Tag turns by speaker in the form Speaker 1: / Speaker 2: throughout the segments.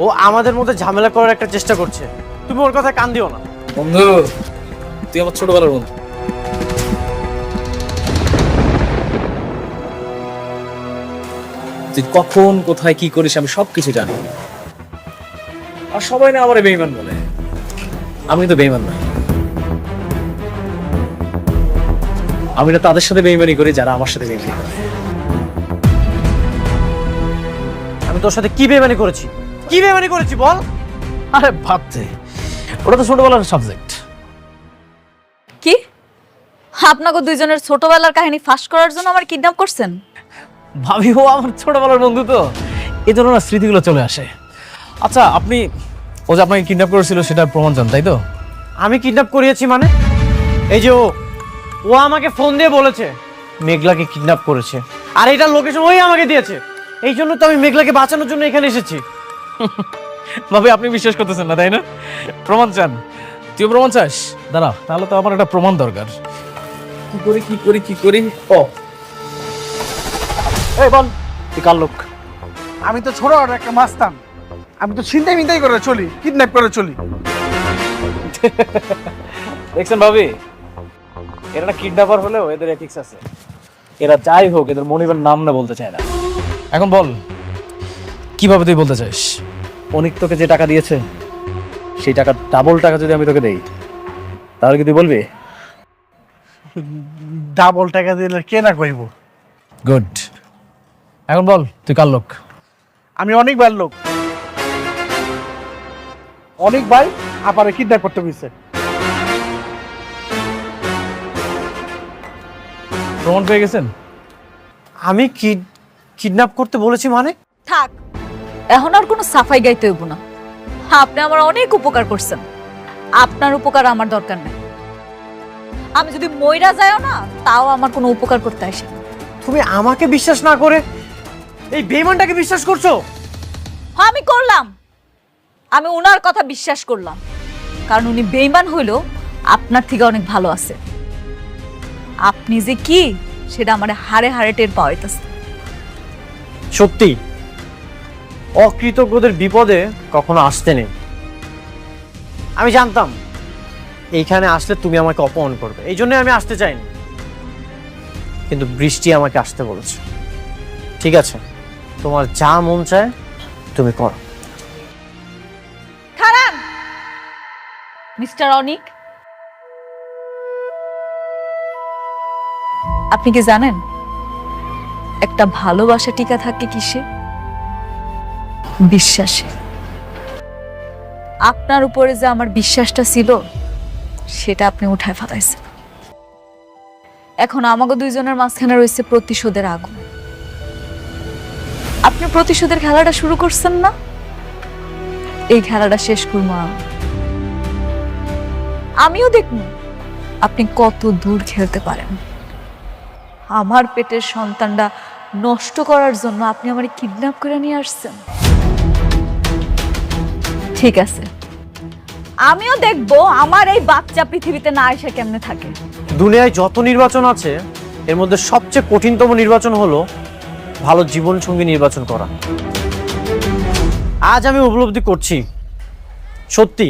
Speaker 1: ও আমাদের মধ্যে ঝামেলা করার একটা চেষ্টা করছে, তুমি ওর কথায় কান দিও না।
Speaker 2: বন্ধু, তুই আমার ছোটবেলার বন্ধু। তুই কখন কোথায় কি করিস আমি সবকিছু জানি, আর সবাই না আমার বেঈমান বলে। আমি তো বেঈমান না, আমি না তাদের সাথে বেঈমানি করি যারা আমার সাথে বেঈমানি করে।
Speaker 1: আমি তোর সাথে কি বেমানি করেছি, কি বেমানি করেছি বল?
Speaker 2: আরে ভাবতে, ওটা তো ছোটবেলার সাবজেক্ট।
Speaker 3: কি আপনাকে দুইজনের ছোটবেলার কাহিনী ফাঁস করার জন্য আমার কিডন্যাপ করছেন?
Speaker 2: ভাবি, ও আমার ছোটবেলার বন্ধু, তো এই ধরনের স্মৃতিগুলো চলে আসে। আচ্ছা, আপনি ও যে আপনাকে কিডন্যাপ করেছিল সেটার প্রমাণ চান, তাই তো?
Speaker 1: আমি কিডন্যাপ করিয়েছি মানে? এই যে ও আমাকে ফোন দিয়ে বলেছে মেঘলাকে কিডন্যাপ করেছে, আর এটা লোকেশন ওই আমাকে দিয়েছে। এই জন্য তো আমি মেঘলাকে বাঁচানোর জন্য এখানে এসেছি।
Speaker 2: ভাবি, আপনি বিশ্বাস করতেছেন না, তাই না? প্রমাণ চান? তুই প্রমাণ চাস? দাঁড়া, তাহলে তো আমার একটা প্রমাণ দরকার। কি করি? ও এই বল, তুই কার লোক?
Speaker 4: আমি তো ছোট একটা মাস্তান, আমি তো ছিনতাই মিনতাই করে চলি, কিডন্যাপ করে চলি।
Speaker 2: দেখছেন ভাবি, এরা না কিডন্যাপার হলেও এদের এথিক্স আছে। এরা যাই হোক, এদের মনিবের নাম না বলতে চায় না। এখন বল, কিভাবে তুই বলতে চাস? অনিক তোকে যে টাকা দিয়েছে সেই টাকা ডাবল টাকা যদি আমি তোকে দেই, তাহলে কি তুই বলবি?
Speaker 4: ডাবল টাকা দিলে কে না কইব?
Speaker 2: গুড। এখন বল, তুই কার লোক?
Speaker 4: আমি অনেক বার লোক, অনেক ভাই আপারে কিডন্যাপ করতে গেছে।
Speaker 2: প্রমাণ পেয়ে গেছেন?
Speaker 1: আমি কিডন্যাপ করতে বলেছি মানে?
Speaker 3: থাক, এখন আর কোনো সাফাই গাইতে হইব না। আপনি আমার অনেক উপকার করছেন, আপনার উপকার আমার দরকার নাই। আমি যদি মইরা যাও না, তাও আমার কোনো উপকার করতে আসে না।
Speaker 1: তুমি আমাকে বিশ্বাস না করে এই বেঈমানটাকে বিশ্বাস করছো?
Speaker 3: হ্যাঁ, আমি করলাম। আমি ওনার কথা বিশ্বাস করলাম, কারণ উনি বেঈমান হইল আপনার থেকে অনেক ভালো আছে। আপনি যে কি সেটা আমার হাড়ে হাড়ে টের পাওয়া যাইতেছে।
Speaker 1: সত্যি অকৃতজ্ঞদের বিপদে কখনো আসতে নেই। আমি জানতাম এইখানে আসলে তুমি আমাকে অপমান করবে, এই জন্য আমি আসতে চাইনি, কিন্তু বৃষ্টি আমাকে আসতে বলেছে। ঠিক আছে, তোমার যা মন চায় তুমি করো।
Speaker 3: খারান, মিস্টার অনিক, আপনি কি জানেন একটা ভালোবাসা টিকা থাকে কিসে? বিশ্বাসে। আপনার উপরে যে আমার বিশ্বাসটা ছিল সেটা আপনি উঠায় ফেলাইছেন। এখন আমাকে দুইজনের মাঝখানে রয়েছে প্রতিশোধের আগুন। আপনি প্রতিশোধের খেলাটা শুরু করছেন না? এই খেলাটা শেষ করবো আমিও দেখব আপনি কত দূর খেলতে পারেন। আমার পেটের সন্তানটা নষ্ট করার জন্য আপনি আমারে কিডন্যাপ করে নিয়ে আসছেন। ঠিক আছে, আমিও দেখব আমার এই বাচ্চা পৃথিবীতে না এসে কেমনে থাকে।
Speaker 1: দুনিয়ায় যত নির্বাচন আছে এর মধ্যে সবচেয়ে কঠিনতম নির্বাচন হলো ভালো জীবন সঙ্গী নির্বাচন করা। আজ আমি উপলব্ধি করছি, সত্যি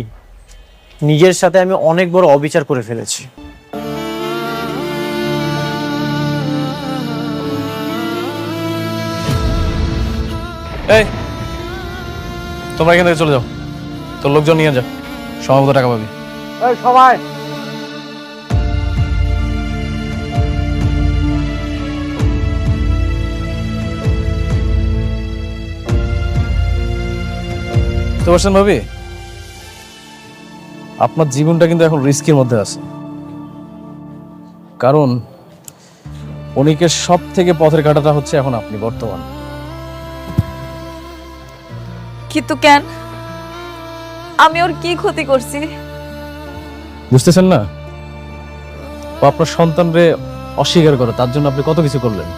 Speaker 1: নিজের সাথে আমি অনেক বড় অবিচার করে ফেলেছি।
Speaker 2: এই, তোমরা এখান থেকে চলে যাও, তোর লোকজন নিয়ে যা, সময় টাকা পাবি।
Speaker 4: এই সবাই
Speaker 2: বুঝতে পারছেন ভাবি, আপনার জীবনটা কিন্তু এখন রিস্কের মধ্যে আছে। কারণ অনিকের সব থেকে পথের কাঁটাটা হচ্ছে এখন আপনি বর্তমান।
Speaker 3: কিন্তু কেন? আমি ওর কি ক্ষতি করছি?
Speaker 2: বুঝতেছেন না? ও আপনার সন্তানরে অস্বীকার করে, তার জন্য আপনি কত কিছু করলেন।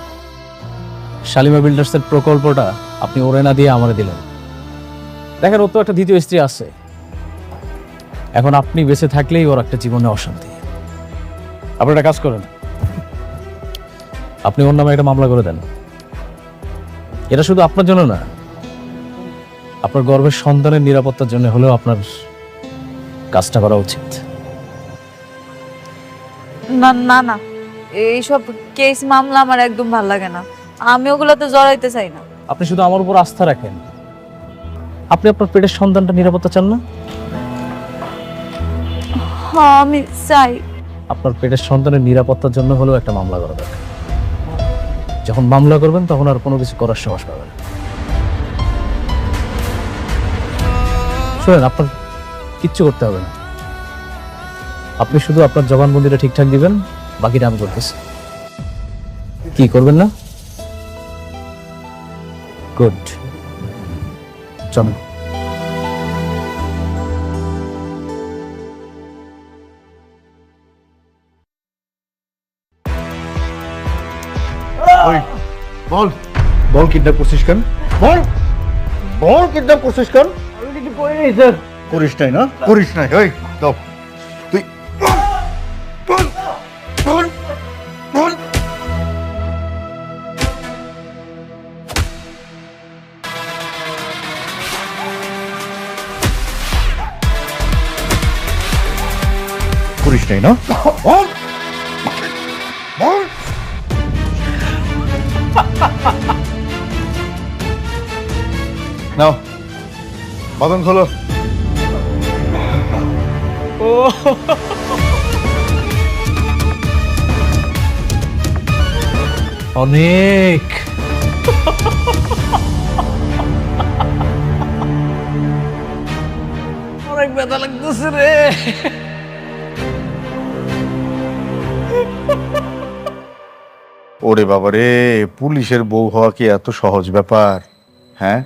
Speaker 2: শালিমা বিল্ডার্সের প্রকল্পটা আপনি ওরে না দিয়ে আমারে দিলেন। দেখেন, ওর তো একটা দ্বিতীয় স্ত্রী আছে, এখন আপনি বেঁচে থাকলেই ওর একটা জীবনে অশান্তি। আপনি একটা কাজ করেন, আপনি ওর নামে একটা মামলা করে দেন। এটা শুধু আপনার জন্য না, আপনার গর্ভের সন্তানের নিরাপত্তার জন্য হলেও আপনার কাজটা করা উচিত।
Speaker 3: না না না, এইসব কেস মামলা আমার একদম ভালো লাগে না। আমি ওগুলোতে জড়াইতে চাই না।
Speaker 2: আপনি শুধু আমার উপর আস্থা রাখেন। আপনি আপনার পেটের সন্তানটা নিরাপত্তা চান না?
Speaker 3: হ্যাঁ আমি চাই।
Speaker 2: আপনার পেটের সন্তানের নিরাপত্তার জন্য হলেও একটা মামলা করা দরকার। যখন মামলা করবেন তখন আর কোনো কিছু করার সাহস পাবেন না। শুনেন, আপনার কিচ্ছু করতে হবে না। আপনি শুধু আপনার জবানবন্দিটা ঠিকঠাক দিবেন, বাকিটা আমি করতেছি। কি করবেন না? গুড, চলো।
Speaker 5: ওই বল বল কিডন্যাপ করছিস কেন? বল বল কিডন্যাপ করছিস কেন? করিস নাই না? করিস নাই। ওই দাও তুই বল বল বল। করিস নাই না? বল বল। নাও বাদন খোলো।
Speaker 2: অনেক অনেক ব্যথা লাগতেছে রে।
Speaker 5: ওরে বাবা রে, পুলিশের বউ হওয়া কি এত সহজ ব্যাপার? হ্যাঁ,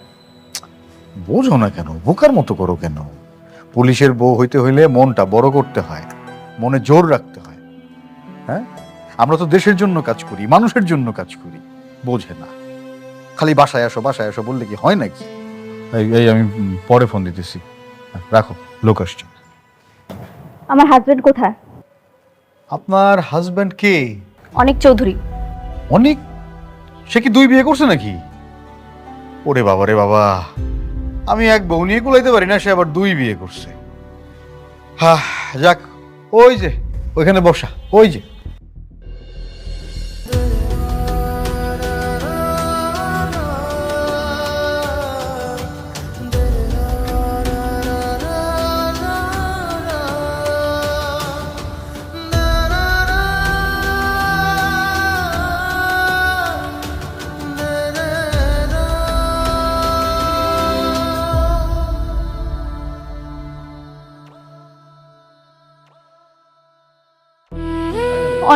Speaker 5: বোঝো না কেন? বোকার মতো করো কেন? পুলিশের বউ হইতে হইলে মনটা বড় করতে হয়, মনে জোর রাখতে হয়। হ্যাঁ, আমরা তো দেশের জন্য কাজ করি, মানুষের জন্য কাজ করি। বোঝে না, খালি বাসায় আসো বাসায় আসো বললে কি হয় নাকি? এই আমি পরে ফোন দিতেছি, রাখো, লোক আসছে।
Speaker 6: আমার হাজবেন্ড কোথায়?
Speaker 5: আপনার হাজবেন্ড কে?
Speaker 6: অনেক চৌধুরী।
Speaker 5: অনেক? সে কি 2 বিয়ে করছে নাকি? ওরে বাবা রে বাবা, আমি এক বউ নিয়ে কুলাইতে পারি না, সে আবার 2 বিয়ে করছে। হ্যাঁ যাক, ওই যে ওইখানে বসা, ওই যে।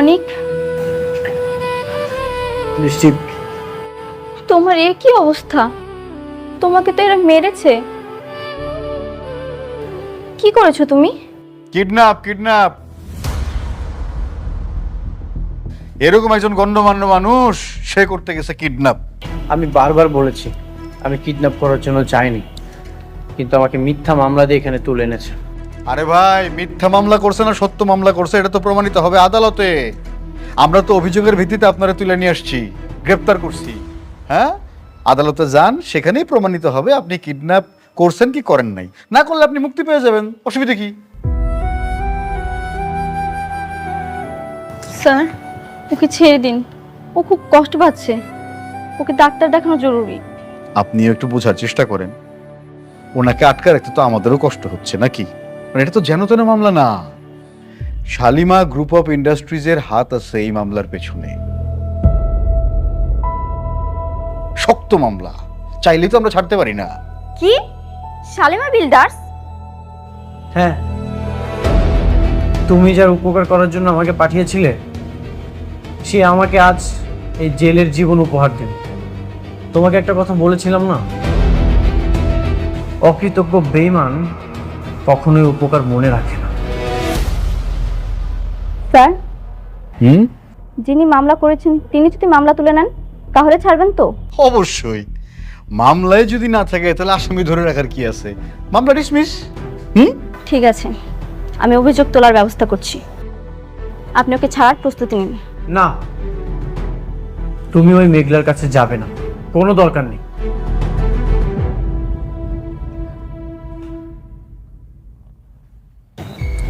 Speaker 6: অনেক,
Speaker 1: বৃষ্টি,
Speaker 6: তোমার এ কি অবস্থা? তোমাকে তো এরা মেরেছে। কি করেছো তুমি?
Speaker 5: Kidnap kidnap. এরকম একজন গণ্যমান্য মানুষ, সে করতে গেছে কিডন্যাপ।
Speaker 1: আমি বারবার বলেছি আমি কিডন্যাপ করার জন্য চাইনি, কিন্তু আমাকে মিথ্যা মামলা দিয়ে এখানে তুলে এনেছে।
Speaker 5: আরে ভাই, মিথ্যা মামলা করছে না সত্য মামলা করছে এটা তো প্রমাণিত হবে আদালতে। আমরা তো অভিযোগের ভিত্তিতে আপনারা তুলে নিয়ে আসছি, গ্রেফতার করছি। হ্যাঁ, আদালতে যান, সেখানেই প্রমাণিত হবে আপনি কিডন্যাপ করছেন কি করেন নাই। না করলে আপনি মুক্তি পেয়ে যাবেন, অসুবিধা কি?
Speaker 6: স্যার, ওকে ছেড়ে দিন, ও খুব কষ্ট পাচ্ছে, ওকে ডাক্তার দেখানো জরুরি।
Speaker 5: আপনিও একটু বোঝার চেষ্টা করেন, ওনাকে আটকা রাখতে তো আমাদেরও কষ্ট হচ্ছে নাকি? মানে এটা তো যেন তেন মামলা না। শালিমা গ্রুপ অফ ইন্ডাস্ট্রিজের হাত আছে এই মামলার পেছনে। শক্ত মামলা, চাইলেই তো আমরা ছাড়তে পারি না।
Speaker 6: কি? শালিমা বিল্ডার্স?
Speaker 1: হ্যাঁ, তুমি যার উপকার করার জন্য আমাকে পাঠিয়েছিলে, সে আমাকে আজ এই জেলের জীবন উপহার দিল। তোমাকে একটা কথা বলেছিলাম না, অকৃতজ্ঞ বেঈমান কখনোই উপকার মনে রাখে না।
Speaker 6: স্যার, যিনি মামলা করেছেন তিনি যদি মামলা তুলে নেন তাহলে ছাড়বেন তো?
Speaker 5: অবশ্যই, মামলায় যদি না থাকে তাহলে আসামি ধরে রাখার কি আছে? মামলা ডিসমিস।
Speaker 6: ঠিক আছে, আমি অভিযোগ তোলার ব্যবস্থা করছি, আপনি ওকে ছাড়ার প্রস্তুতি নিন।
Speaker 1: না, তুমি ওই মেঘলার কাছে যাবে না, কোনো দরকার নেই।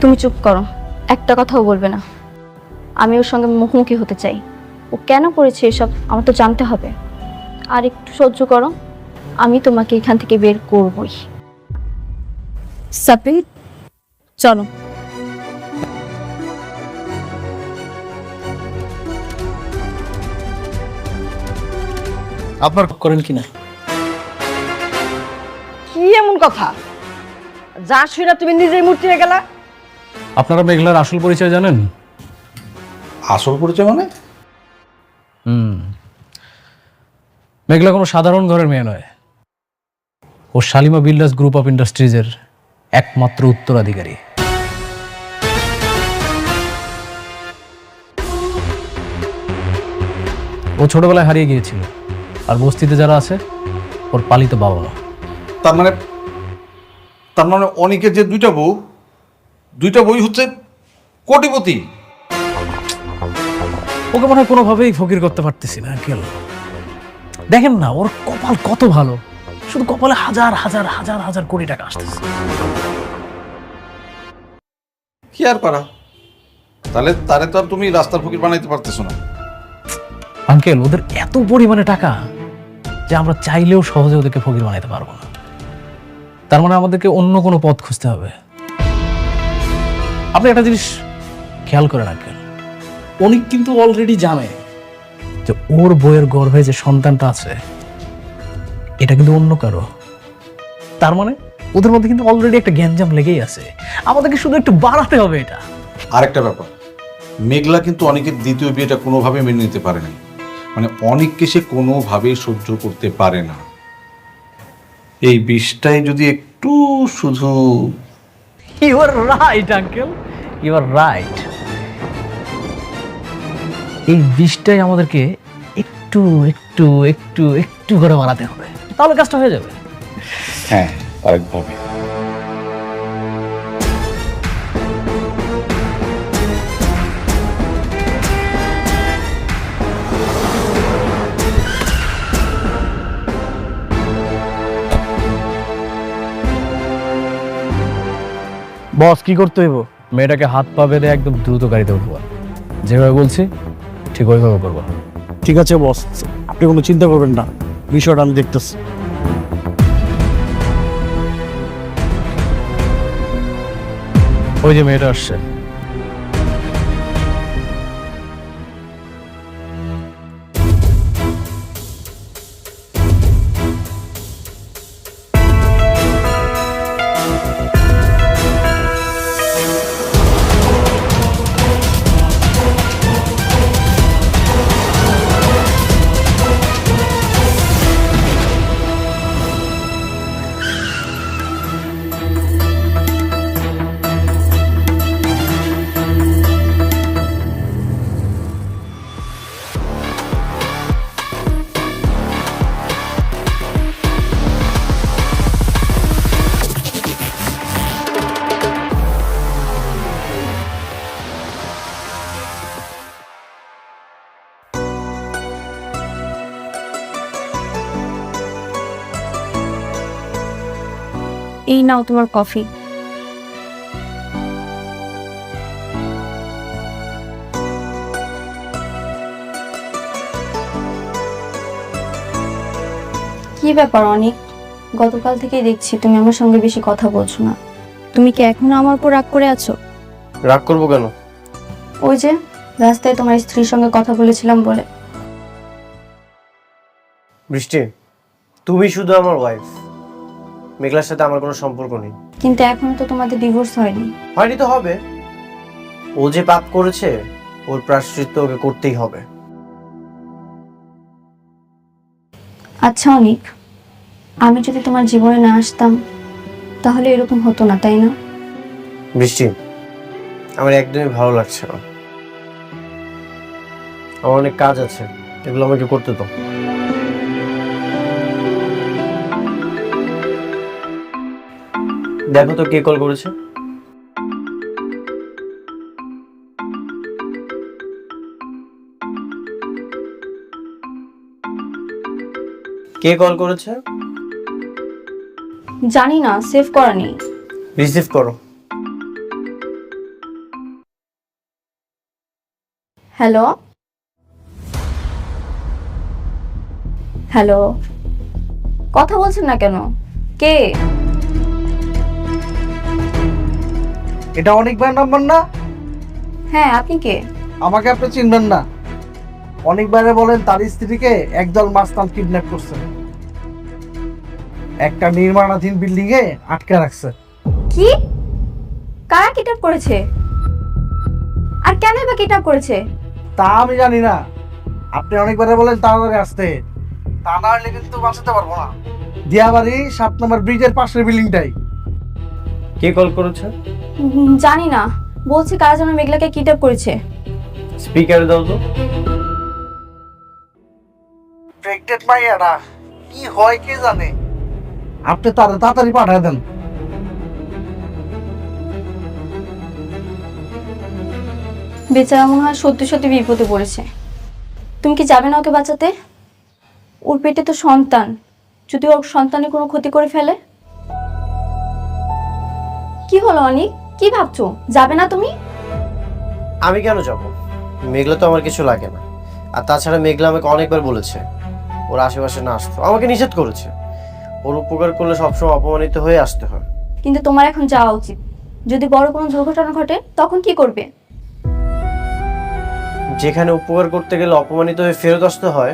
Speaker 6: তুমি চুপ করো, একটা কথাও বলবে না। আমি ওর সঙ্গে মুখোমুখি হতে চাই। ও কেন করেছে এসব আমার তো জানতে হবে। আর একটু সহ্য করো, আমি তোমাকে এখান থেকে বের করবই।
Speaker 3: সাপির, চলো।
Speaker 5: আপনার
Speaker 2: করেন কি না?
Speaker 7: কি এমন কথা যা শুনে তুমি নিজেই মূর্তিতে গেলা?
Speaker 2: আপনারা মেঘলার আসল পরিচয় জানেন?
Speaker 5: আসল পরিচয় মানে?
Speaker 2: মেঘলা কোনো সাধারণ ঘরের মেয়ে নয়। ও শালিমা বিল্ডার্স গ্রুপ অফ ইন্ডাস্ট্রিজের একমাত্র উত্তরাধিকারী। ও ছোটবেলায় হারিয়ে গিয়েছিল, আর বস্তিতে যারা আছে ওর পালিত বাবা মা।
Speaker 5: তার মানে অনেকের যে দুইটা বই হচ্ছে কোটিপতি।
Speaker 2: ওকে মনে হয় কোনোভাবেই ফকির করতে পারতেছি না আঙ্কেল। দেখেন না ওর কপাল কত ভালো, শুধু কপালে হাজার হাজার হাজার হাজার কোটি টাকা আসতেছে।
Speaker 5: কি আর করা, তাহলে তারে তো আর তুমি রাস্তার ফকির বানাইতে পারতেছো না।
Speaker 2: আঙ্কেল ওদের এত পরিমাণে টাকা যে আমরা চাইলেও সহজে ওদেরকে ফকির বানাইতে পারবো না। তার মানে আমাদেরকে অন্য কোনো পথ খুঁজতে হবে। আপনি একটা জিনিস খেয়াল করেন আঙ্কেল, অনেক কিন্তু অলরেডি জানে যে ওর বইয়ের গর্ভে যে সন্তানটা আছে এটা কিন্তু অন্য কারো। তার মানে ওদের মধ্যে কিন্তু অলরেডি একটা গ্যাঞ্জাম লেগেই আছে, আমাদেরকে শুধু একটু বাড়াতে হবে এটা।
Speaker 8: আরেকটা ব্যাপার, মেঘলা কিন্তু অনেকের দ্বিতীয় বিয়েটা কোনোভাবে মেনে নিতে পারে না। মানে অনেককে সে কোনোভাবেই সহ্য করতে পারে না। এই বিষটাই যদি একটু শুধু
Speaker 2: you are right uncle, you are right. এই বিষটাই আমাদেরকে একটু একটু একটু একটু করে বাড়াতে হবে, তাহলে কাজটা হয়ে যাবে।
Speaker 8: হ্যাঁ আরেকভাবে।
Speaker 2: বস কি করতে হইব? মেয়েটাকে হাত পা বেঁধে একদম দ্রুত গাড়িতে উঠবো, যেভাবে বলছি ঠিক ওইভাবে করবো।
Speaker 4: ঠিক আছে বস, আপনি কোনো চিন্তা করবেন না, বিষয়টা আমি দেখতেছি।
Speaker 2: ওই যে মেয়েটা আসছে।
Speaker 6: এই নাও তোমার কফি। কি ব্যাপার অনেক, গতকাল থেকেই দেখছি তুমি আমার সঙ্গে বেশি কথা বলছো না। তুমি কি এখনো আমার উপর রাগ করে আছো?
Speaker 1: রাগ করবো কেন?
Speaker 6: ওই যে রাস্তায় তোমার স্ত্রীর সঙ্গে কথা বলেছিলাম বলে।
Speaker 1: বৃষ্টি, তুমি শুধু আমার ওয়াইফ, মেঘলার সাথে আমার কোনো সম্পর্ক নেই।
Speaker 6: কিন্তু এখনো তো তোমাদের ডিভোর্স হয়নি।
Speaker 1: হয়নি তো হবে। ও যে পাপ করেছে ওর প্রায়শ্চিত্ত ওকে করতেই হবে।
Speaker 6: আচ্ছা অনিক, আমি যদি তোমার জীবনে না আসতাম তাহলে এরকম হতো না, তাই না?
Speaker 1: বৃষ্টি, আমার একদমই ভালো লাগছে না। আমার অনেক কাজ আছে, এগুলো আমাকে করতে দাও। দেখো তো কে কল করেছে। কে কল করেছে?
Speaker 6: জানি না, সেভ করা নেই।
Speaker 1: রিসিভ করো।
Speaker 6: হ্যালো, হ্যালো, কথা বলছেন না কেন? কে?
Speaker 4: এটা অনেকবার নাম্বার না?
Speaker 6: হ্যাঁ, আপনি কে?
Speaker 4: আমাকে আপনি চিনবেন না। অনেকবারে বলেন তার স্ত্রীকে একদল মাস্তান কিডন্যাপ করছে, একটা নির্মাণাধীন বিল্ডিং এ আটকে রাখছে।
Speaker 6: কি? কারা কিডন্যাপ করেছে? আর কেনই বা কিডন্যাপ করেছে?
Speaker 4: তা আমি জানি না। আপনি অনেকবারে বলেন তাড়াতাড়ি আসতে, তা না হলে কিন্তু বাঁচাতে পারবো না। দিয়াবাড়ি 7 নম্বর ব্রিজের পাশের বিল্ডিংটাই।
Speaker 1: কে কল করেছে?
Speaker 6: জানি না, বলছে কারা যেন মেঘলাকে কিডন্যাপ করেছে।
Speaker 1: স্পিকারে দাও তো।
Speaker 4: প্রেগনেন্ট মাইয়াটা কি হয় কে জানে। আপনি তাড়াতাড়ি পাঠায় দেন।
Speaker 6: বেচারা মনে হয় সত্যি সত্যি বিপদে পড়েছে। তুমি কি যাবে না ওকে বাঁচাতে? ওর পেটে তো সন্তান, যদি ওর সন্তানের কোনো ক্ষতি করে ফেলে? কি হলো অনিক, কি ভাবছো? যাবে না তুমি?
Speaker 1: আমি কেন যাব? মেঘলা তো আমার কিছু লাগে না। আর তাছাড়া মেঘলা আমাকে অনেকবার বলেছে ওর আশেপাশে না আসতে, আমাকে নিষেধ করেছে। ওর উপকার করলে সবসময় অপমানিত হয়ে আসতে হয়।
Speaker 6: কিন্তু তোমার এখন যাওয়া উচিত। যদি বড় কোনো দুর্ঘটনা ঘটে তখন কি করবে?
Speaker 1: যেখানে উপকার করতে গেলে অপমানিত হয়ে ফেরত আসতে হয়,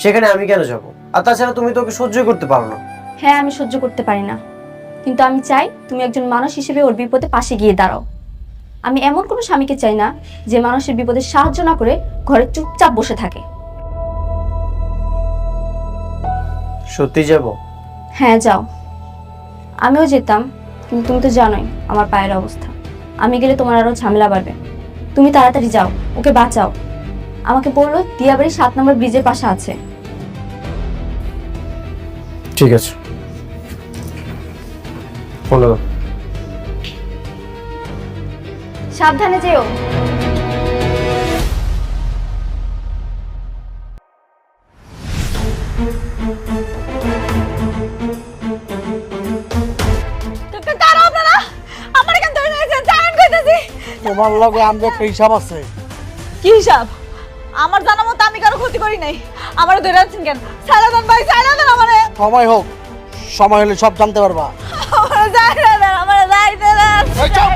Speaker 1: সেখানে আমি কেন যাব? আর তাছাড়া তুমি তো ওকে সহ্য করতে পারো না।
Speaker 6: হ্যাঁ, আমি সহ্য করতে পারি না, কিন্তু আমি চাই তুমি একজন মানুষ হিসেবে ওর বিপদে পাশে গিয়ে দাঁড়াও। আমি এমন কোনো স্বামীকে চাই না যে মানুষের বিপদে সাহায্য না করে ঘরে চুপচাপ বসে থাকে।
Speaker 1: সত্যি যাব?
Speaker 6: হ্যাঁ, যাও। আমিও যেতাম, কিন্তু তুমি তো জানোই আমার পায়ের অবস্থা। আমি গেলে তোমার আরো ঝামেলা বাড়বে। তুমি তাড়াতাড়ি যাও, ওকে বাঁচাও। আমাকে বললো দিয়াবাড়ি 7 নম্বর ব্রিজের পাশে আছে।
Speaker 1: ঠিক আছে, ফোন দাও।
Speaker 6: সাবধানে যেও।
Speaker 4: তোমার লগে আমাদের একটা হিসাব আছে।
Speaker 3: কি হিসাব? আমার জানা মতো আমি কারো ক্ষতি করি নাই। আমারে ধরে আছেন কেন? ছাড়া দেন ভাই, ছাড়া দেন আমারে।
Speaker 4: সময় হোক, সময় হলে সব জানতে পারবা।
Speaker 3: আমারে ছাড়া দেন, আমারে যাইতে দেন।
Speaker 4: এই চুপ!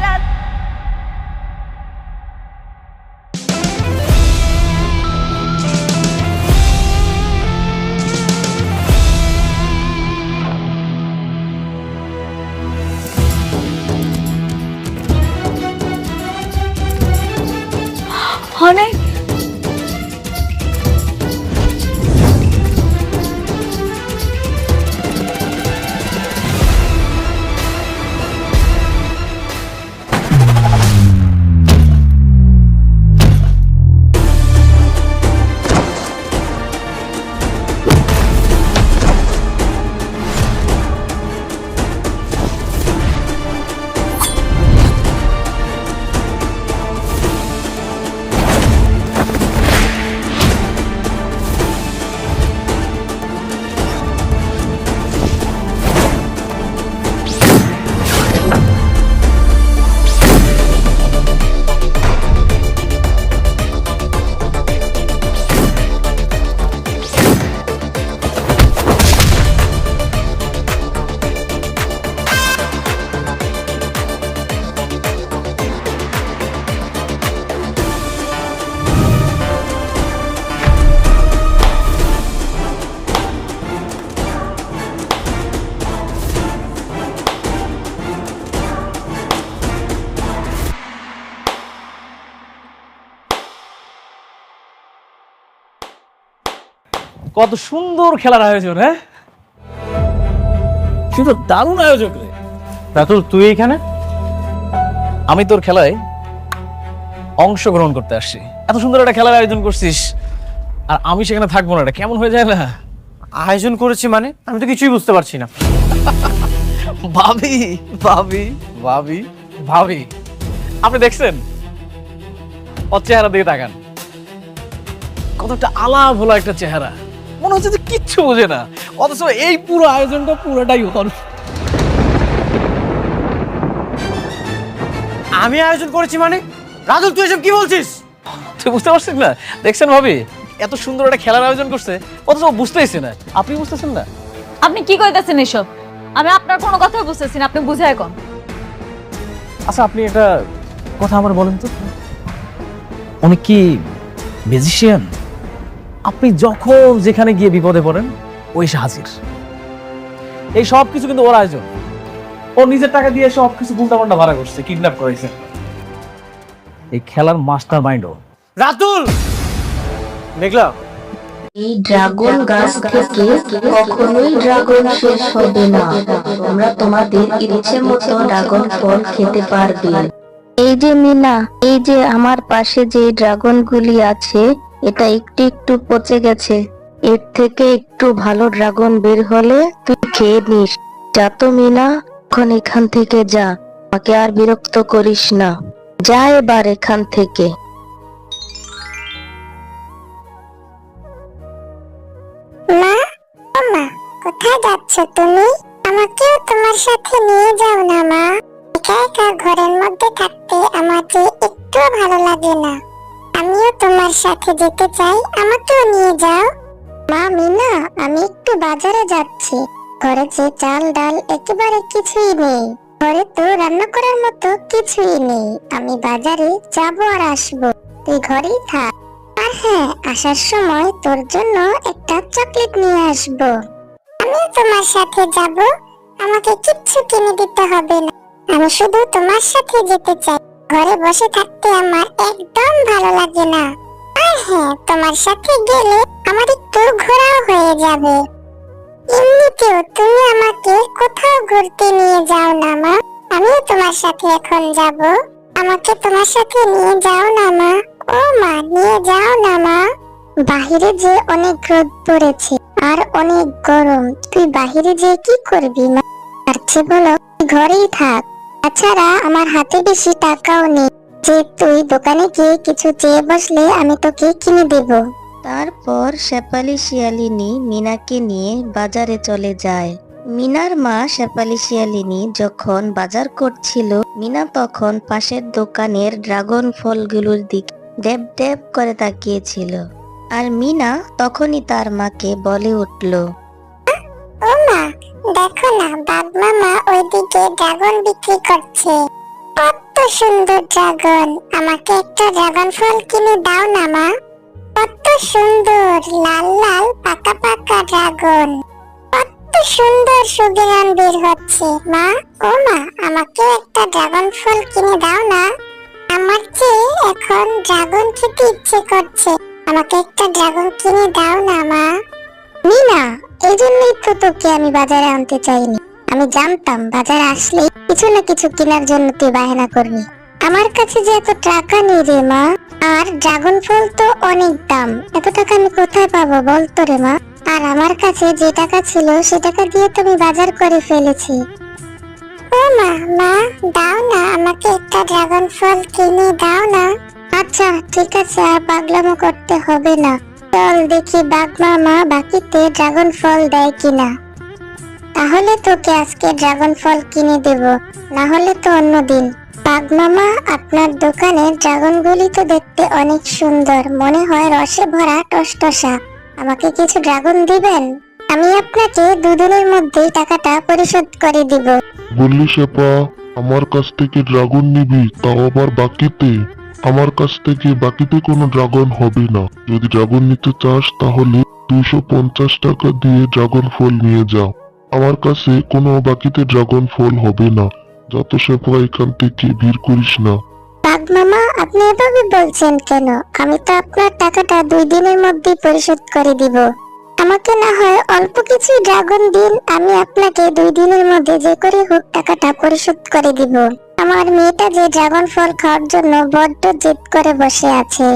Speaker 3: অনেক
Speaker 2: কত সুন্দর খেলার আয়োজন! হ্যাঁ, শুধু দারুণ আয়োজক রে।
Speaker 1: রাতুল, তুই এখানে?
Speaker 2: আমি তোর খেলায় অংশগ্রহণ করতে আসছি। এত সুন্দর একটা খেলার আয়োজন করছিস আর আমি সেখানে থাকবো না, এটা কেমন হয়ে যায় না?
Speaker 1: আয়োজন করেছি মানে? আমি তো কিছুই বুঝতে পারছি না।
Speaker 2: ভাবি ভাবি ভাবি ভাবি, আপনি দেখছেন ওর চেহারা দিয়ে তাকান, কতটা আলা ভোলা একটা চেহারা, মনে হচ্ছে যে কিচ্ছু বোঝে না, অথচ এই পুরো আয়োজনটা পুরোটাই ওর।
Speaker 1: আমি আয়োজন করেছি মানে? রাতুল, তুই এসব কি বলছিস?
Speaker 2: তুই আপনি বুঝতে পারছেন না? দেখছেন ভাবি, এত সুন্দর একটা খেলার আয়োজন করছে, অথচ ও বুঝতেইছে না। আপনি বুঝতেছেন না?
Speaker 3: আপনি কি কইতাছেন এসব? আমি আপনার কোনো কথাই বুঝতেছি না, আপনি বুঝায় কোন।
Speaker 2: আচ্ছা, আপনি একটা কথা আমার বলেন তো, উনি কি ম্যাজিশিয়ান? আপনি যখন যেখানে গিয়ে বিপদে পড়েন ও এসে হাজির। এই সব কিছু কিন্তু ওর আয়োজন। ও নিজের টাকা দিয়ে সব কিছু উল্টাপাল্টা ভাড়া করছে, কিডন্যাপ করেছে। এই খেলার মাস্টার মাইন্ড ও।
Speaker 1: রাতুল, মেঘলা,
Speaker 9: এই ড্রাগন গাছ থেকে কখনোই ড্রাগন শেষ হবে না। তোমরা তোমাদের ইচ্ছে মতো ড্রাগন ফল খেতে পারবে।
Speaker 6: এই যে মিনা, এই যে আমার পাশে যে ড্রাগনগুলি আছে, এটা একটু একটু পচে গেছে। এর থেকে একটু ভালো ড্রাগন বের হলে তুই খেয়ে নিস। যা তো মিনা, এখন এখান থেকে যা, আমাকে আর বিরক্ত করিস না। যা এবার এখান থেকে।
Speaker 10: মা, ও মা, কোথায় যাচ্ছ তুমি? আমাকেও তোমার সাথে নিয়ে যাও না মা। একা একা ঘরের মধ্যে থাকতে আমার যে একটু ভালো লাগে না। আমিও তোমার সাথে যেতে চাই, আমাকেও নিয়ে যাও। মা মিনা, আমি একটু বাজারে যাচ্ছি। ঘরে যে চাল ডাল একেবারে কিছুই নেই। ঘরে তো রান্না করার মতো কিছুই নেই। আমি বাজারে যাবো আর আসবো, তুই ঘরেই থাক। আর হ্যাঁ, আসার সময় তোর জন্য একটা চকলেট নিয়ে আসবো। আমিও তোমার সাথে যাব, আমাকে কিচ্ছু কিনে দিতে হবে না। আমি শুধু তোমার সাথে যেতে চাই। ঘরে বসে থাকতে আমার একদম ভালো লাগে না। আর হ্যাঁ, তোমার সাথে গেলে আমার একটু ঘোরাও হয়ে যাবে। এমনিতেও তুমি আমাকে কোথাও ঘুরতে নিয়ে যাও না মা। আমিও তোমার সাথে এখন যাব, আমাকে তোমার সাথে নিয়ে যাও না মা। ও মা, নিয়ে যাও না মা। বাহিরে যে অনেক রোদ পড়েছে আর অনেক গরম, তুই বাহিরে যে কি করবি মা? তার চেয়ে বলো ঘরেই থাক। তাছাড়া আমার হাতে বেশি টাকাও নেই যে তুই দোকানে গিয়ে কিছু চেয়ে বসলে আমি তোকে কিনে দেব।
Speaker 6: তারপর শেফালি শিয়ালিনী মিনাকে নিয়ে বাজারে চলে যায়। মিনার মা শেফালি শিয়ালিনী যখন বাজার করছিল, মিনা তখন পাশের দোকানের ড্রাগন ফলগুলোর দিকে ডেব ডেব করে তাকিয়েছিল। আর মিনা তখনই তার মাকে বলে উঠল,
Speaker 10: ও মা, দেখো না, বাঘ মামা ওইদিকে ড্রাগন বিক্রি করছে। কত সুন্দর ড্রাগন, আমাকে একটা ড্রাগন ফল কিনে দাও না মা। কত সুন্দর লাল লাল পাকা পাকা ড্রাগন, কত সুন্দর সুগন্ধ বের হচ্ছে মা। ও মা, আমাকে একটা ড্রাগন ফল কিনে দাও না। আমার যে এখন ড্রাগন খেতে ইচ্ছে করছে, আমাকে একটা ড্রাগন কিনে দাও না মা। মিনা, এই জন্যই তো তোকে আমি বাজারে আনতে চাইনি। আমি জানতাম বাজারে আসলে কিছু না কিছু কেনার জন্য তুই বায়না করবি। আমার কাছে যে এত টাকা নেই রে মা, আর ড্রাগন ফল তো অনেক দাম। এত টাকা আমি কোথায় পাবো বলতো রে মা? আর আমার কাছে যে টাকা ছিল সে টাকা দিয়ে তো আমি বাজার করে ফেলেছি। ও মা, মা দাও না, আমাকে একটা ড্রাগন ফল কিনে দাও না। আচ্ছা ঠিক আছে, আর পাগলামো করতে হবে না। চল দেখি বাঘ মামা বাকিতে ড্রাগন ফল দেয় কিনা। তাহলে তোকে আজকে ড্রাগন ফল কিনে দেব, না হলে তো অন্যদিন। বাঘ মামা, আপনার দোকানে ড্রাগনগুলি তো দেখতে অনেক সুন্দর, মনে হয় রসে ভরা টসটসা। আমাকে কিছু ড্রাগন দিবেন? আমি আপনাকে দুদিনের মধ্যেই টাকাটা পরিশোধ করে দিব।
Speaker 11: বললি শেপা, আমার কাছ থেকে ড্রাগন নিবি, তাও আবার বাকিতে? আমার কাছ থেকে বাকিতে কোনো ড্রাগন হবে না। যদি ড্রাগন নিতে চাস তাহলে 250 টাকা দিয়ে ড্রাগন ফল নিয়ে যাও। আমার কাছে কোনো বাকিতে ড্রাগন ফল হবে না। যত শেপা, এখান থেকে ভিড় করিস না।
Speaker 10: বাঘ মামা, আপনি এভাবে বলছেন কেন? আমি তো আপনার টাকাটা 2 দিনের মধ্যেই পরিশোধ করে দিব। আমাকে না হয় অল্প কিছু ড্রাগন দিন, আমি আপনাকে 2 দিনের মধ্যে যে করে হোক টাকাটা পরিশোধ করে দিব। আমার মেয়েটা যে ড্রাগন ফল খাওয়ার জন্য বড্ড জেদ করে বসে আছে।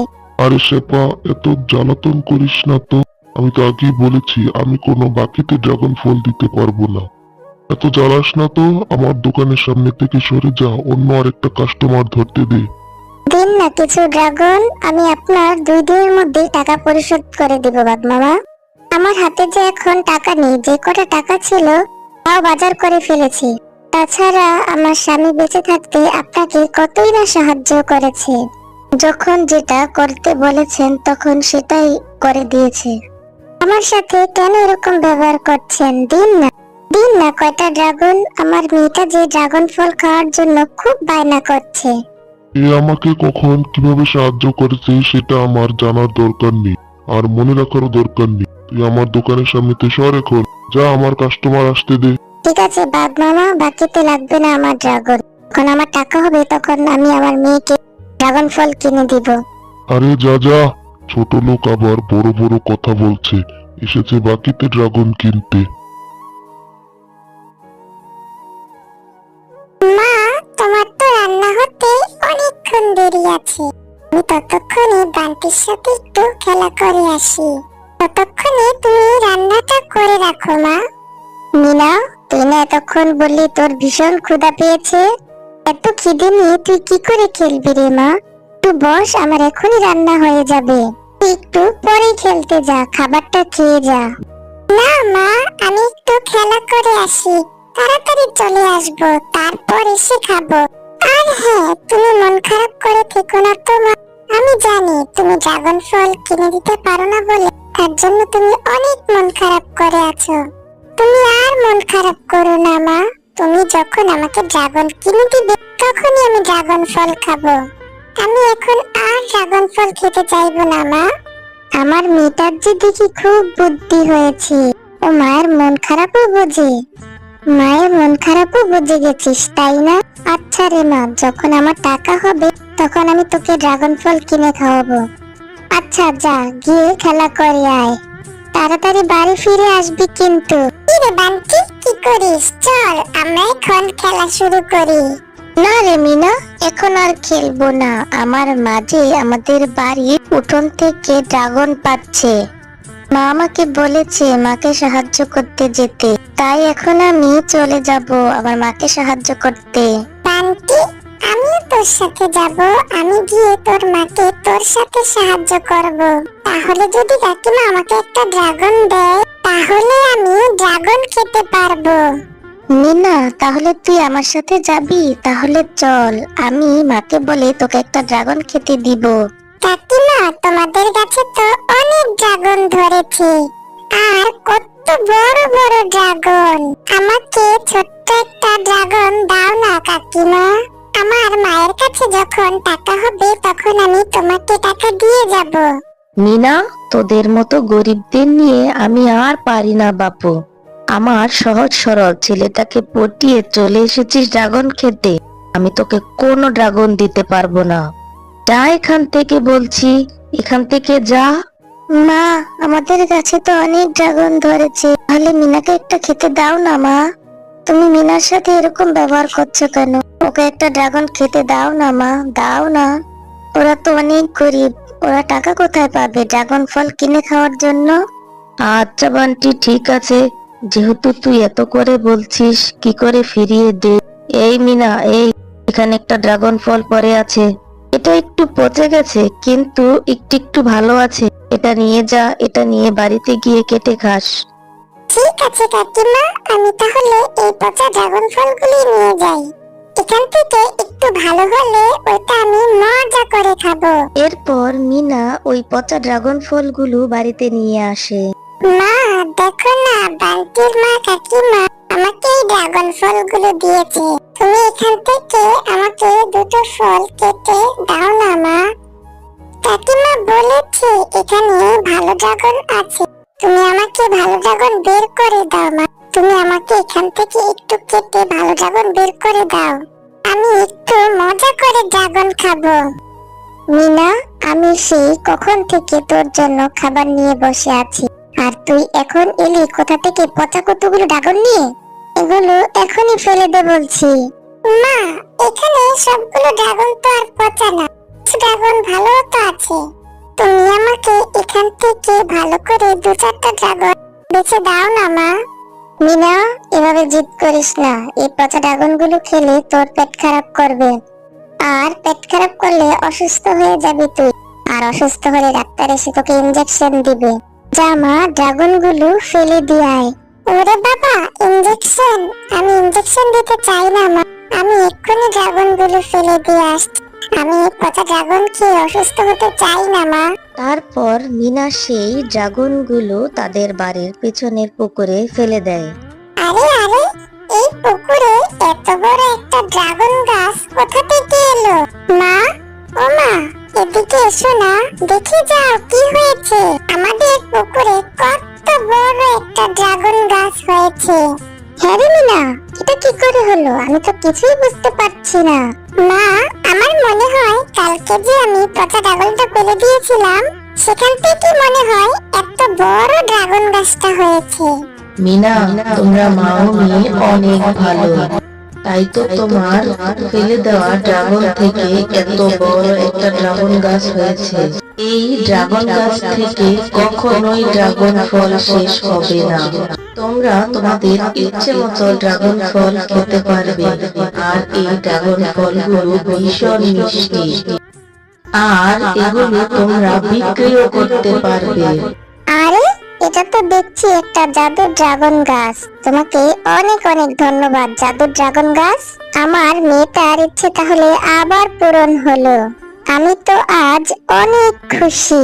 Speaker 11: আরে শেপা, এত জ্বালাতন করিস না তো। আমি তো আগেই বলেছি আমি কোনো বাকিতে ড্রাগন ফল দিতে পারবো না। এত জ্বালাস না তো, আমার দোকানের সামনে থেকে সরে যা, অন্য আরেকটা কাস্টমার ধরতে দে।
Speaker 10: দিন না কিছু ড্রাগন, আমি আপনার 2 দিনের মধ্যে টাকা পরিশোধ করে দিব বাঘ মামা। আমার হাতে যে এখন টাকা নেই, যে কটা টাকা ছিল তাও বাজার করে ফেলেছি। তাছাড়া আমার স্বামী বেঁচে থাকতে আপনাকে কতই না সাহায্য করেছে। যখন যেটা করতে বলেছেন তখন সেটাই করে দিয়েছে। আমার সাথে কেন এরকম ব্যবহার করছেন? দিন না কয়টা ড্রাগন। আমার মেয়েটা যে ড্রাগন ফল খাওয়ার জন্য খুব বায়না করছে।
Speaker 11: এ আমাকে কখন কিভাবে সাহায্য করেছে সেটা আমার জানার দরকার নেই, আর মনে রাখারও দরকার নেই। তুই আমার দোকানের সামনে থেকে সর এখন, যা আমার কাস্টমার আসতে দে।
Speaker 10: ঠিক আছে বাঘ মামা, বাকিতে লাগবে না আমার ড্রাগন। যখন আমার টাকা হবে তখন আমি আমার মেয়েকে ড্রাগন ফল কিনে দিব।
Speaker 11: আরে যা যা, ছোট লোক আবার বড় বড় কথা বলছে, এসেছে বাকিতে ড্রাগন কিনতে।
Speaker 10: মা, তোমার তো রান্না হতে অনেকক্ষণ দেরি আছে। আমি ততক্ষণে বান্টির সাথে একটু খেলা করে আসি। ততক্ষণে তুমি রান্নাটা করে রাখো মা। মিনা, তুই না এতক্ষণ বললি তোর ভীষণ ক্ষুধা পেয়েছে। এত খিদে নিয়ে তুই কি করে খেলবি রে মা? একটু বস, আমার এখনই রান্না হয়ে যাবে। তুই একটু পরে খেলতে যা, খাবারটা খেয়ে যা। না মা, আমি একটু খেলা করে আসি, তাড়াতাড়ি চলে আসবো, তারপর এসে খাবো। আর হ্যাঁ, তুমি মন খারাপ করে থেকো না তো মা। আমি জানি তুমি ড্রাগন ফল কিনে দিতে পারো না বলে তার জন্য তুমি অনেক মন খারাপ করে আছো। তুমি আর মন খারাপ করো না মা। তুমি যখন আমাকে ড্রাগন কিনে দিবে তখনই আমি ড্রাগন ফল খাবো। আমি এখন আর ড্রাগন ফল খেতে চাইবো না মা। আমার মেয়েটার যে দেখি খুব বুদ্ধি হয়েছে, ও মায়ের মন খারাপও বোঝে। মায়ের মন খারাপও বুঝে গেছিস তাই না? আচ্ছা রে মা, যখন আমার টাকা হবে তখন আমি তোকে ড্রাগন ফল কিনে খাওয়াবো। আচ্ছা যা, গিয়ে খেলা করে আয়, তাড়াতাড়ি বাড়ি ফিরে আসবি কিন্তু। কি রে বান্টি, কি করিস? চল আমরা এখন খেলা শুরু করি। না রে মিনা, এখন আর খেলবো না। আমার মাঝে আমাদের বাড়ির উঠোন থেকে ড্রাগন পাচ্ছে। মা আমাকে বলেছে মাকে সাহায্য করতে যেতে, তাই এখন আমি চলে যাব আমার মাকে সাহায্য করতে। বান্টি, আমিও তোর সাথে যাব। আমি গিয়ে তোর মাকে তোর সাথে সাহায্য করব। তাহলে যদি কাকিমা আমাকে একটা ড্রাগন দেয় তাহলে আমি ড্রাগন খেতে পারবো। মিনা, তাহলে তুই আমার সাথে যাবি? তাহলে চল, আমি মাকে বলে তোকে একটা ড্রাগন খেতে দিব। কাকিমা, তোমাদের কাছে তো অনেক ড্রাগন ধরেছে, আর কত বড় বড় ড্রাগন। আমাকে ছোট্ট একটা ড্রাগন দাও না কাকিমা। আমার মায়ের কাছে যখন টাকা হবে তখন আমি তোমাকে টাকা দিয়ে যাব।
Speaker 9: মিনা, তোদের মতো গরিবদের নিয়ে আমি আর পারি না বাপু। আমার সহজ সরল ছেলেটাকে পটিয়ে চলে এসেছিস ড্রাগন খেতে। আমি তোকে কোনো ড্রাগন দিতে পারবো না। যা এখান থেকে বলছি, এখান থেকে যা।
Speaker 10: মা, আমাদের কাছে তো অনেক ড্রাগন ধরেছে, তাহলে মিনাকে একটা খেতে দাও না মা। তুমি মিনার সাথে এরকম ব্যবহার করছো কেন? ওকে একটা ড্রাগন খেতে দাও না মা, দাও না। ওরা তো অনেক গরিব, ওরা টাকা কোথায় পাবে ড্রাগন ফল কিনে খাওয়ার জন্য?
Speaker 9: আচ্ছা বান্টি, ঠিক আছে, যেহেতু তুই এত করে বলছিস, কি করে ফিরিয়ে দে। এই মিনা, এই এখানে একটা ড্রাগন ফল পড়ে আছে। এটা একটু পচে গেছে কিন্তু একটু একটু ভালো আছে। এটা নিয়ে যা, এটা নিয়ে বাড়িতে গিয়ে কেটে খাস।
Speaker 10: ঠিক আছে কাকিমা, আমি তাহলে এই পচা ড্রাগন ফলগুলি নিয়ে যাই। এখান থেকে একটু ভালো হলে ওটা আমি মজা করে খাবো।
Speaker 9: এরপর মিনা ওই পচা ড্রাগন ফলগুলো বাড়িতে নিয়ে আসে।
Speaker 10: মা, দেখো না, বান্টির মা কাকিমা আমাকে এই ড্রাগন ফলগুলো দিয়েছে। তুমি এখান থেকে আমাকে দুটো ফল কেটে দাও না মা। কাকিমা বলেছে এখানে ভালো ড্রাগন আছে, তুমি আমাকে ভালো ড্রাগন বের করে দাও মা। তুমি আমাকে এখান থেকে একটু কেটে ভালো ড্রাগন বের করে দাও, আমি একটু মজা করে ড্রাগন খাবো। মিনা, আমি সেই কখন থেকে তোর জন্য খাবার নিয়ে বসে আছি, আর তুই এখন এলি কোথা থেকে পচা কতগুলো ড্রাগন নিয়ে? এগুলো এখনই ফেলে দে বলছি। মা, এখানে সবগুলো ড্রাগন তো আর পচা না, ড্রাগন ভালো তো আছে। তুমি আমাকে এখান থেকে ভালো করে দু চারটা ড্রাগন বেছে দাও না মা। মিনা, এভাবে জিদ করিস না, এই পচা ড্রাগন গুলো খেলে তোর পেট খারাপ করবে, আর পেট খারাপ করলে অসুস্থ হয়ে যাবি তুই, আর অসুস্থ হলে ডাক্তার এসে তোকে ইনজেকশন দিবে। যা মা, ড্রাগন গুলো ফেলে দিয়ে আয়। ওরে বাবা, ইনজেকশন? আমি ইনজেকশন দিতে চাই না মা, আমি এক্ষুনি ড্রাগন গুলো ফেলে দিয়ে আসছি। আমি পচা ড্রাগন খেয়ে অসুস্থ হতে চাই না মা।
Speaker 9: তারপর মিনা সেই ড্রাগনগুলো তাদের বাড়ির পেছনের পুকুরে ফেলে দেয়।
Speaker 10: আরে আরে, এই পুকুরে এত বড় একটা ড্রাগন গাছ কোথা থেকে এলো? মা, ও মা, এদিকে এসো না, দেখে যাও কি হয়েছে। আমাদের পুকুরে কত বড় একটা ড্রাগন গাছ হয়েছে। হ্যাঁ রে মিনা, এটা কি করে হলো? আমি তো কিছুই বুঝতে পারছি না। মা, আমার মনে হয় কালকে যে আমি পচা ড্রাগনটা ফেলে দিয়েছিলাম, সেখান থেকে মনে হয় এত বড় ড্রাগন গাছটা হয়েছে।
Speaker 9: মিনা, তোমরা মা ও মেয়ে অনেক ভালো, তাই তো তোমার ফেলে দেওয়া ড্রাগন থেকে এত বড় একটা ড্রাগন গাছ হয়েছে। এই ড্রাগন গাছ থেকে কখনোই ড্রাগন ফল শেষ হবে না। তোমরা তোমাদের ইচ্ছে মতো ড্রাগন ফল খেতে পারবে, আর এই ড্রাগন ফলগুলো ভীষণ মিষ্টি, আর এগুলো তোমরা বিক্রিও করতে পারবে।
Speaker 10: আরে, এটা তো দেখছি একটা জাদুর ড্রাগন গাছ। তোমাকে অনেক অনেক ধন্যবাদ জাদুর ড্রাগন গাছ। আমার মেয়েটার ইচ্ছে তাহলে আবার পূরণ হলো। আমি তো আজ অনেক খুশি।